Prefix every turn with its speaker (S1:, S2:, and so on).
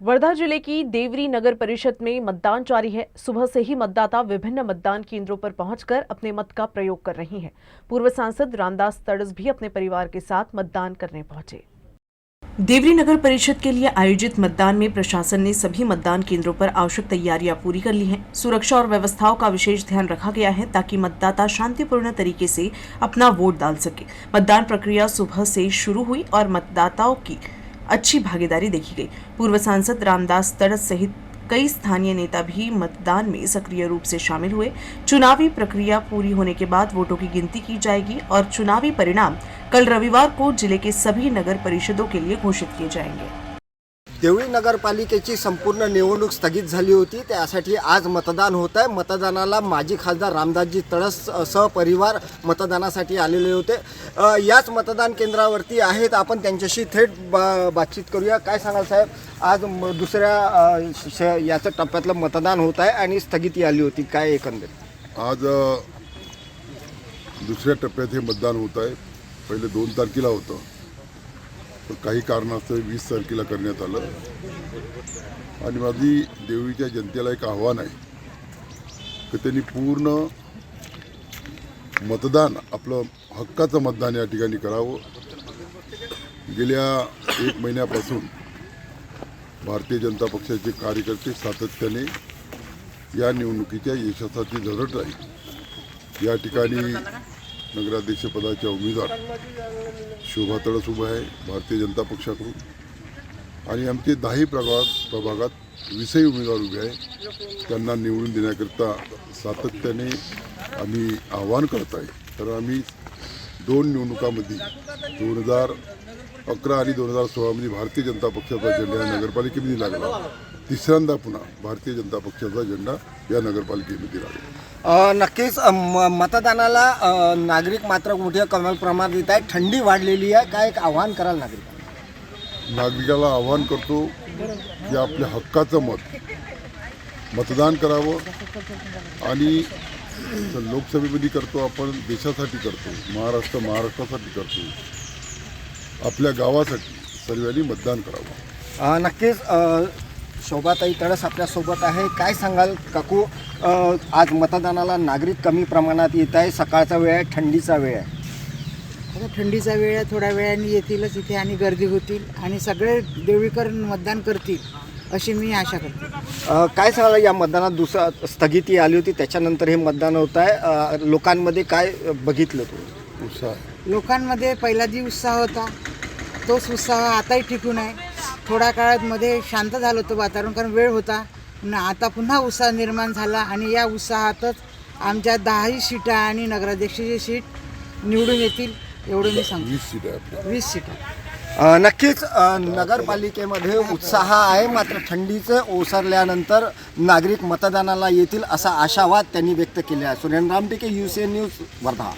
S1: वर्धा जिले की देवरी नगर परिषद में मतदान जारी है। सुबह से ही मतदाता विभिन्न मतदान केंद्रों पर पहुंचकर अपने मत का प्रयोग कर रहे हैं। पूर्व सांसद रामदास तड़स भी अपने परिवार के साथ मतदान करने पहुंचे। देवरी नगर परिषद के लिए आयोजित मतदान में प्रशासन ने सभी मतदान केंद्रों पर आवश्यक तैयारियां पूरी कर ली हैं। सुरक्षा और व्यवस्थाओं का विशेष ध्यान रखा गया है ताकि मतदाता शांतिपूर्ण तरीके से अपना वोट डाल सके। मतदान प्रक्रिया सुबह से शुरू हुई और मतदाताओं की अच्छी भागीदारी देखी गई। पूर्व सांसद रामदास तड़स सहित कई स्थानीय नेता भी मतदान में सक्रिय रूप से शामिल हुए। चुनावी प्रक्रिया पूरी होने के बाद वोटों की गिनती की जाएगी और चुनावी परिणाम कल रविवार को जिले के सभी नगर परिषदों के लिए घोषित किए जाएंगे।
S2: देवळी नगरपालिकेची संपूर्ण निवडणूक स्थगित झाली होती, त्यासाठी आज मतदान होत आहे। मतदानाला माजी खासदार रामदासजी तड़स सहपरिवार मतदानासाठी आलेले होते। याच मतदान केंद्रावरती आहेत, आपण त्यांच्याशी थेट बातचीत करूया। काय सांगाल साहेब, आज दुसऱ्या याचं टप्प्यातलं मतदान होत आहे आणि स्थगिती आली होती, काय एकंदरीत?
S3: आज दुसऱ्या टप्प्यात हे मतदान होत आहे। पहिले 2 तारखेला होतं, पण काही कारणास्तव 20 तारखेला करण्यात आलं। आणि माझी देवळीच्या जनतेला एक आव्हान आहे की त्यांनी पूर्ण मतदान आपलं हक्काचं मतदान या ठिकाणी करावं। गेल्या 1 महिन्यापासून भारतीय जनता पक्षाचे कार्यकर्ते सातत्याने या निवडणुकीच्या यशासाठी झटत आहेत। या ठिकाणी नगराध्यक्ष पदाच्या उमेदवार शोभा तड़स उभा आहे भारतीय जनता पक्षाकडून, आणि आमचे 10 प्रभागात 20 उमेदवार उभे आहे। त्यांना निवडून देण्याकरता सातत्याने आम्ही आवाहन करत आहे। तर आम्ही 2 निवडणुकांमध्ये 2011 आणि 2016 मध्ये भारतीय जनता पक्षाचा झेंडा नगरपालिकेमध्ये लागला। तिसऱ्यांदा पुन्हा भारतीय जनता पक्षाचा झेंडा या नगरपालिकेमध्ये लागला।
S2: नक्कीच मतदानाला नागरिक मात्र मोठ्या कमी प्रमाणात येत आहे। थंडी वाढलेली आहे, काय एक आव्हान कराल
S3: नागरिकाला आव्हान करतो की आपल्या हक्काचं मतदान करावं। आणि लोकसभेमध्ये करतो आपण, देशासाठी करतो, महाराष्ट्रासाठी करतो, आपल्या गावासाठी सर्वांनी मतदान करावं।
S2: नक्कीच शोभाताई तड़स आपल्यासोबत आहे। काय सांगाल काकू, आज मतदानाला नागरिक कमी प्रमाणात येत आहे, सकाळचा वेळ आहे, थंडीचा वेळ आहे।
S4: आता थंडीचा वेळ आहे, थोड्या वेळाने येतीलच इथे आणि गर्दी होतील आणि सगळे देवळीकर मतदान करतील अशी मी आशा करते।
S2: काय सांगाल, या मतदानात दुसरा स्थगिती आली होती, त्याच्यानंतर हे मतदान होत आहे। लोकांमध्ये काय बघितलं तुम्ही?
S3: उत्साह
S4: लोकांमध्ये पहिला जी उत्साह होता तोच उत्साह आताही टिकून आहे। थोड्या काळात मध्ये शांत झालं होतं वातावरण, कारण वेळ होता। आता पुन्हा उत्साह निर्माण झाला आणि या उत्साहातच आमच्या 10 सीटा आणि नगराध्यक्षाची सीट निवडून येतील एवढं मी सांगतो। 20 सीटा।
S2: नक्कीच नगरपालिकेमध्ये उत्साह आहे, मात्र थंडीचं ओसरल्यानंतर नागरिक मतदानाला येतील असा आशावाद त्यांनी व्यक्त केला आहे। Surendra Ramteke, UCN news, Wardha.